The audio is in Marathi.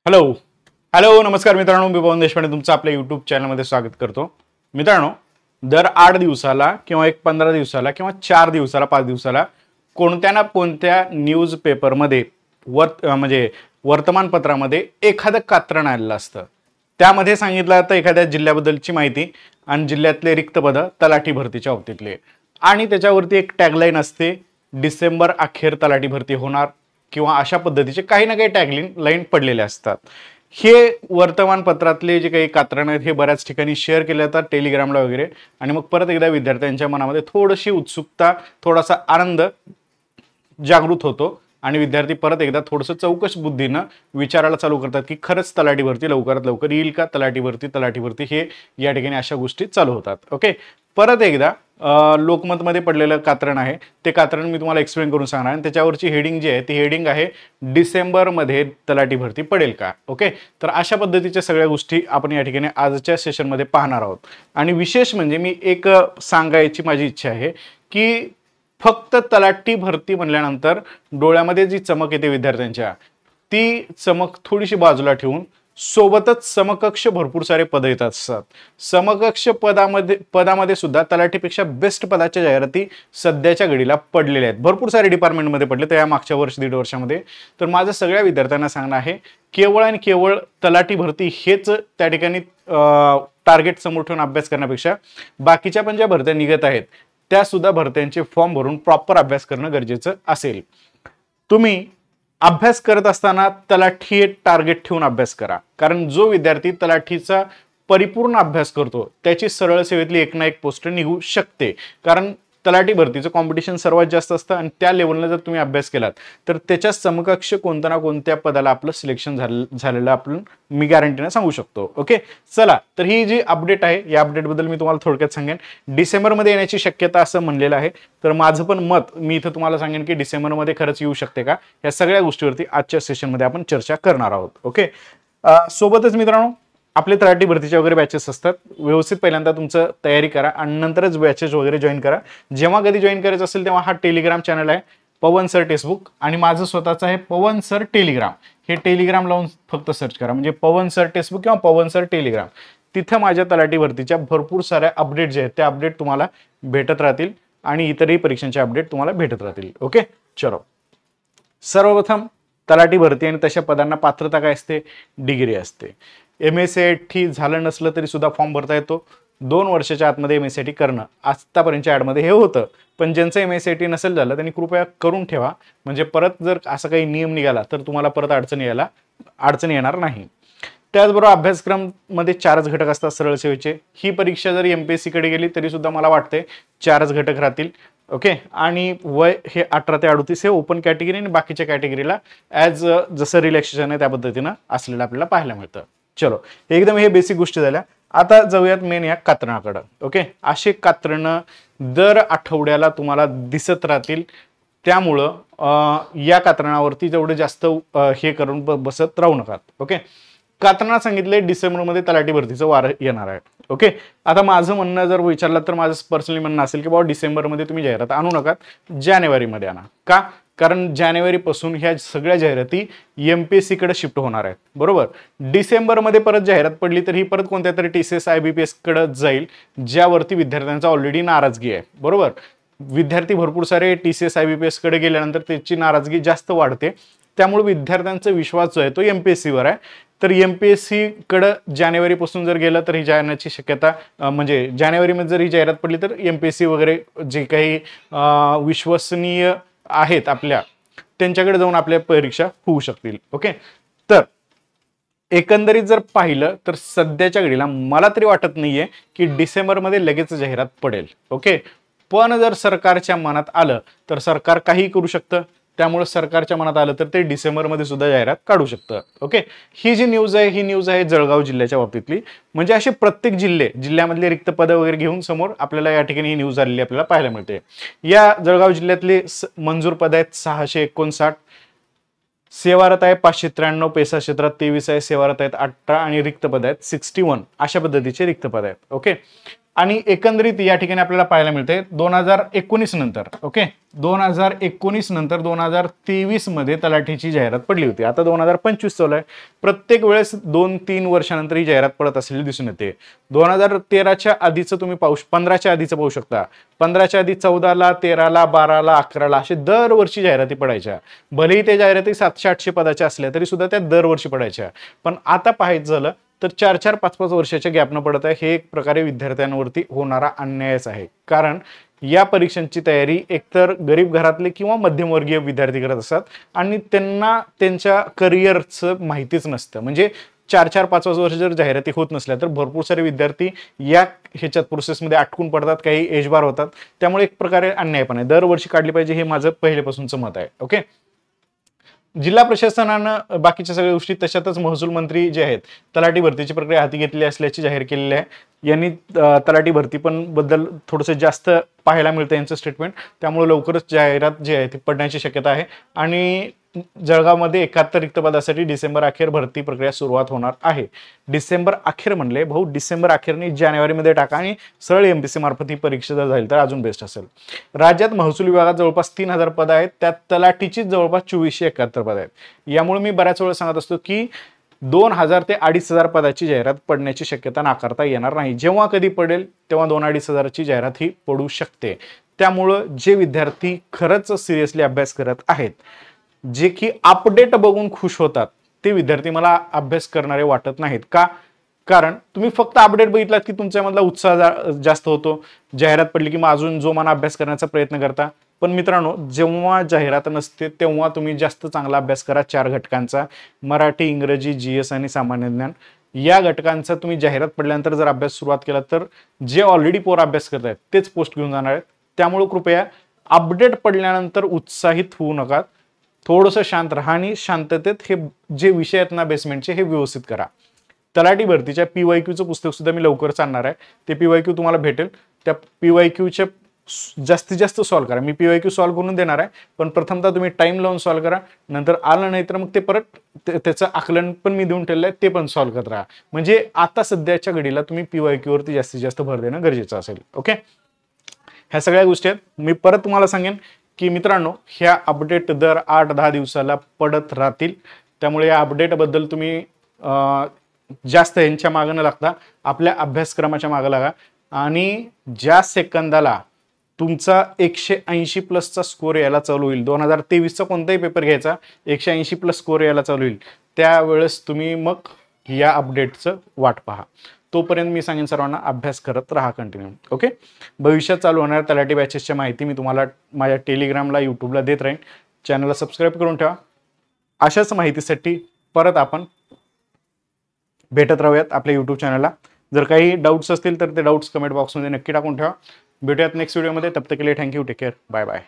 हॅलो हॅलो नमस्कार मित्रांनो, मी पवन देशपांडे तुमचं आपल्या यूट्यूब चॅनलमध्ये स्वागत करतो. मित्रांनो, दर 8 दिवसाला किंवा 15 दिवसाला किंवा 4 दिवसाला 5 दिवसाला कोणत्या ना कोणत्या न्यूज पेपरमध्ये म्हणजे वर्तमानपत्रामध्ये एखादं कात्रण आलेलं असतं. त्यामध्ये सांगितलं जातं एखाद्या जिल्ह्याबद्दलची माहिती आणि जिल्ह्यातले रिक्त पद तलाठी भरतीच्या बाबतीतले, आणि त्याच्यावरती एक टॅगलाईन असते, डिसेंबर अखेर तलाठी भरती होणार किंवा अशा पद्धतीचे काही ना काही टॅगलाईन पडलेले असतात. हे वर्तमानपत्रातले जे काही कात्रण आहेत हे बऱ्याच ठिकाणी शेअर केले जातात, टेलिग्रामला वगैरे, आणि मग परत एकदा विद्यार्थ्यांच्या मनामध्ये थोडीशी उत्सुकता, थोडासा आनंद जागृत होतो आणि विद्यार्थी परत एकदा थोडंसं चौकश बुद्धीनं विचारायला चालू करतात की खरंच तलाठी भरती लवकरात लवकर येईल का, तलाठी भरती हे या ठिकाणी अशा गोष्टी चालू होतात. ओके, परत एकदा लोकमतमध्ये पडलेलं कात्रण आहे, ते कात्रण मी तुम्हाला एक्सप्लेन करून सांगणार आणि त्याच्यावरची हेडिंग जी आहे ती हेडिंग आहे डिसेंबरमध्ये तलाठी भरती पडेल का. ओके, तर अशा पद्धतीच्या सगळ्या गोष्टी आपण या ठिकाणी आजच्या सेशनमध्ये पाहणार आहोत. आणि विशेष म्हणजे मी एक सांगायची माझी इच्छा आहे की फक्त तलाठी भरती म्हणल्यानंतर डोळ्यामध्ये जी चमक येते विद्यार्थ्यांच्या, ती चमक थोडीशी बाजूला ठेवून सोबतच समकक्ष भरपूर सारे पद येत असतात. समकक्ष पदामध्ये सुद्धा तलाठीपेक्षा बेस्ट पदाच्या जाहिराती सध्याच्या घडीला पडलेल्या आहेत. भरपूर सारे डिपार्टमेंटमध्ये पडले तर या मागच्या वर्ष दीड वर्षामध्ये. तर माझं सगळ्या विद्यार्थ्यांना सांगणं आहे, केवळ आणि केवळ तलाठी भरती हेच त्या ठिकाणी टार्गेट समोर ठेवून अभ्यास करण्यापेक्षा बाकीच्या पण ज्या भरत्या निघत आहेत त्या सुद्धा भरत्यांचे फॉर्म भरून प्रॉपर अभ्यास करणं गरजेचं असेल. तुम्ही अभ्यास करत असताना तलाठी टार्गेट ठेवून अभ्यास करा, कारण जो विद्यार्थी तलाठीचा परिपूर्ण अभ्यास करतो त्याची सरळ सेवेतली एक ना एक पोस्ट निघू शकते. कारण तलाठी भरतीचं कॉम्पिटिशन सर्वात जास्त असतं आणि त्या लेवलला जर तुम्ही अभ्यास केलात तर त्याच्या समकक्ष कोणत्या ना कोणत्या पदाला आपलं सिलेक्शन झालेलं आपण मी गॅरंटीने सांगू शकतो. ओके, चला, तर ही जी अपडेट आहे या अपडेटबद्दल मी तुम्हाला थोडक्यात सांगेन. डिसेंबरमध्ये येण्याची शक्यता असं म्हणलेलं आहे, तर माझं पण मत मी इथं तुम्हाला सांगेन की डिसेंबरमध्ये खरंच येऊ शकते का, या सगळ्या गोष्टीवरती आजच्या सेशनमध्ये आपण चर्चा करणार आहोत. ओके, सोबतच मित्रांनो, आपले तलाठी भरतीचे वगैरे बॅचेस असतात, व्यवस्थित पहिल्यांदा तुमचं तयारी करा आणि नंतरच बॅचेस वगैरे जॉईन करा. जेव्हा कधी जॉईन करायचं असेल तेव्हा हा टेलिग्राम चॅनल आहे पवन सर टेक्स्टबुक, आणि माझं स्वतःचं आहे पवन सर टेलिग्राम. हे टेलिग्राम लावून फक्त सर्च करा, म्हणजे पवन सर टेक्स्टबुक किंवा पवन सर टेलिग्राम. तिथं माझ्या तलाठी भरतीच्या भरपूर साऱ्या अपडेट जे आहेत त्या अपडेट तुम्हाला भेटत राहतील आणि इतरही परीक्षांचे अपडेट तुम्हाला भेटत राहतील. ओके, चलो, सर्वप्रथम तलाठी भरती आणि तशा पदांना पात्रता काय असते, डिग्री असते. MSc झालं नसलं तरी सुद्धा फॉर्म भरता येतो. 2 वर्षाच्या आतमध्ये MSc करणं आतापर्यंतच्या ॲडमध्ये हे होतं, पण ज्यांचं MSc नसेल झालं त्यांनी कृपया करून ठेवा, म्हणजे परत जर असा काही नियम निघाला तर तुम्हाला परत अडचणी येणार नाही. त्याचबरोबर अभ्यासक्रममध्ये 4च घटक असतात सरळ सेवेचे. ही परीक्षा जर MPSC कडे गेली तरी सुद्धा मला वाटते 4च घटक राहतील. ओके, आणि वय हे 18 ते 38 हे ओपन कॅटेगरी आणि बाकीच्या कॅटेगरीला जसं रिलॅक्सेशन आहे त्या पद्धतीनं असलेलं आपल्याला पाहायला मिळतं. चलो, एकदम हे बेसिक गोष्टी झाल्या. आता जाऊयात मेन या कात्रणाकडं. ओके, असे कात्रणं दर आठवड्याला तुम्हाला दिसत राहतील, त्यामुळं या कात्रणावरती जेवढे जास्त हे करून बसत राहू नका. ओके, कात्रणात सांगितले डिसेंबरमध्ये तलाठी भरतीचं वार येणार आहे. ओके, आता माझं म्हणणं जर विचारलं तर माझं पर्सनली म्हणणं असेल की बाबा डिसेंबरमध्ये तुम्ही जाहिरात आणू नका, जानेवारीमध्ये आणा. का? कारण जानेवारीपासून ह्या सगळ्या जाहिराती MPSC कडे शिफ्ट होणार आहेत. बरोबर, डिसेंबरमध्ये परत जाहिरात पडली तर ही परत कोणत्या तरी TCS IBPS कडे जाईल, ज्यावरती विद्यार्थ्यांचा ऑलरेडी नाराजगी आहे. बरोबर, विद्यार्थी भरपूर सारे TCS IBPS कडे गेल्यानंतर त्याची नाराजगी जास्त वाढते, त्यामुळे विद्यार्थ्यांचा विश्वास जो आहे तो MPSC वर आहे. तर MPSC कडे जानेवारीपासून जर गेलं तर ही जाण्याची शक्यता, म्हणजे जानेवारीमध्ये जर ही जाहिरात पडली तर MPSC वगैरे जे काही विश्वसनीय आहेत आपल्या, त्यांच्याकडे जाऊन आपल्या परीक्षा होऊ शकतील. ओके, तर एकंदरीत जर पाहिलं तर सध्याच्या घडीला मला तरी वाटत नाहीये की डिसेंबरमध्ये लगेच जाहिरात पडेल. ओके, पण जर सरकारच्या मनात आलं तर सरकार काही करू शकतं, त्यामुळे सरकारच्या मनात आलं तर ते डिसेंबरमध्ये सुद्धा जाहिरात काढू शकतं. ओके, ही जी न्यूज आहे ही न्यूज आहे जळगाव जिल्ह्याच्या बाबतीतली, म्हणजे असे प्रत्येक जिल्ह्यामधले रिक्त पदं वगैरे घेऊन समोर आपल्याला या ठिकाणी ही न्यूज आलेली आपल्याला पाहायला मिळते. या जळगाव जिल्ह्यातले मंजूर पद आहेत 659, सेवारत आहे 593, पेसा क्षेत्रात 23 आहे, सेवारत आहेत 18 आणि रिक्त पद आहेत 61. अशा पद्धतीचे रिक्त पद आहेत. ओके, आणि एकंदरीत या ठिकाणी आपल्याला पाहायला मिळते 2019 नंतर, ओके, 2019 नंतर 2023 मध्ये तलाठीची जाहिरात पडली होती. आता 2025 चालू आहे. प्रत्येक वेळेस 2-3 वर्षानंतर ही जाहिरात पडत असलेली दिसून येते. 2013च्या आधीचं तुम्ही 15च्या आधीचं पाहू शकता. 15च्या आधी 14ला, 13ला, 12ला, 11ला असे दरवर्षी जाहिराती पडायच्या. भलेही त्या जाहिराती 700-800 पदाच्या असल्या तरी सुद्धा त्या दरवर्षी पडायच्या. पण आता पाहायचं झालं तर 4-4, 5-5 वर्षाच्या गॅपनं पडत आहे. हे एक प्रकारे विद्यार्थ्यांवरती होणारा अन्यायच आहे. कारण या परीक्षांची तयारी एकतर गरीब घरातले किंवा मध्यमवर्गीय विद्यार्थी करत असतात आणि त्यांना त्यांच्या करिअरचं माहितीच नसतं. म्हणजे 4-4, 5-5 वर्ष जर जाहिराती होत नसल्या तर भरपूर सारे विद्यार्थी या ह्याच्यात प्रोसेसमध्ये अटकून पडतात, काही एजबार होतात. त्यामुळे एक प्रकारे अन्याय पण आहे. दरवर्षी काढली पाहिजे हे माझं पहिल्यापासूनचं मत आहे. ओके, जिल्हा प्रशासनानं बाकीच्या सगळ्या गोष्टी तशातच महसूल मंत्री जे आहेत तलाठी भरतीची प्रक्रिया हाती घेतली असल्याची जाहीर केलेली आहे. यांनी तलाठी भरती पण बद्दल थोडंसं जास्त पाहायला मिळतं यांचं स्टेटमेंट. त्यामुळे लवकरच जाहिरात जी आहे ती पडण्याची शक्यता आहे आणि जळगावमध्ये 71 रिक्त पदासाठी डिसेंबर अखेर भरती प्रक्रिया सुरुवात होणार आहे. डिसेंबर अखेर म्हणले भाऊ, डिसेंबर अखेरने जानेवारीमध्ये टाका आणि सरळ एमपीसी मार्फत ही परीक्षा जर झाली तर अजून बेस्ट असेल. राज्यात महसूल विभागात जवळपास 3000 पद आहेत. त्यात तलाठीची जवळपास 2471 पद आहेत. यामुळे मी बऱ्याच वेळा सांगत असतो की 2000 ते 2500 पदाची जाहिरात पडण्याची शक्यता नाकारता येणार नाही. जेव्हा कधी पडेल तेव्हा 2-2500ची जाहिरात ही पडू शकते. त्यामुळं जे विद्यार्थी खरंच सिरियसली अभ्यास करत आहेत, जे की अपडेट बघून खुश होतात, ते विद्यार्थी मला अभ्यास करणारे वाटत नाहीत. का? कारण तुम्ही फक्त अपडेट बघितलात की तुमच्यामधला उत्साह जास्त होतो. जाहिरात पडली की मग अजून जोमाने अभ्यास करण्याचा प्रयत्न करता. पण मित्रांनो, जेव्हा जाहिरात नसते तेव्हा तुम्ही जास्त चांगला अभ्यास करा. 4 घटकांचा मराठी, इंग्रजी, GS आणि सामान्य ज्ञान या घटकांचा तुम्ही जाहिरात पडल्यानंतर जर अभ्यास सुरुवात केला तर जे ऑलरेडी पोर अभ्यास करत आहेत तेच पोस्ट घेऊन जाणार आहेत. त्यामुळे कृपया अपडेट पडल्यानंतर उत्साहित होऊ नका. थोडंसं शांत राहा आणि शांततेत हे जे विषय आहेत ना बेसमेंटचे हे व्यवस्थित करा. तलाठी भरतीच्या PYQचं पुस्तक सुद्धा मी लवकरच आणणार आहे. ते PYQ तुम्हाला भेटेल. त्या PYQच्या जास्तीत जास्त सॉल्व्ह करा. मी PYQ सॉल्व्ह करून देणार आहे, पण प्रथमतः तुम्ही टाइम लावून सॉल्व्ह करा. नंतर आलं नाही तर मग ते परत त्याचं आकलन पण मी देऊन ठेवलं आहे, ते पण सॉल्व्ह करत राहा. म्हणजे आता सध्याच्या घडीला तुम्ही PYQ वरती जास्तीत जास्त भर देणं गरजेचं असेल. ओके, ह्या सगळ्या गोष्टी आहेत. मी परत तुम्हाला सांगेन की मित्रांनो, ह्या अपडेट दर 8-10 दिवसाला पडत राहतील. त्यामुळे या अपडेटबद्दल तुम्ही जास्त यांच्या मागं न लागता आपल्या अभ्यासक्रमाच्या मागं लागा आणि ज्या सेकंदाला तुमचा 180 प्लसचा स्कोर यायला चालू होईल, 2023चा कोणताही पेपर घ्यायचा 180 प्लस स्कोर यायला चालू होईल, त्यावेळेस तुम्ही मग या अपडेटचं वाट पहा. तोपर्यंत मी सांगेन सर्वांना अभ्यास करत राहा कंटिन्यू. ओके, भविष्यात चालू होणाऱ्या तलाठी बॅचेसच्या माहिती मी तुम्हाला माझ्या टेलिग्रामला, यूट्यूबला देत राहीन. चॅनलला सबस्क्राईब करून ठेवा. अशाच माहितीसाठी परत आपण भेटत राहूयात आपल्या यूट्यूब चॅनलला. जर काही डाऊट्स असतील तर ते डाऊट्स कमेंट बॉक्समध्ये नक्की टाकून ठेवा. भेटूयात नेक्स्ट व्हिडिओमध्ये. तब तक के लिए thank you. Take care. Bye bye.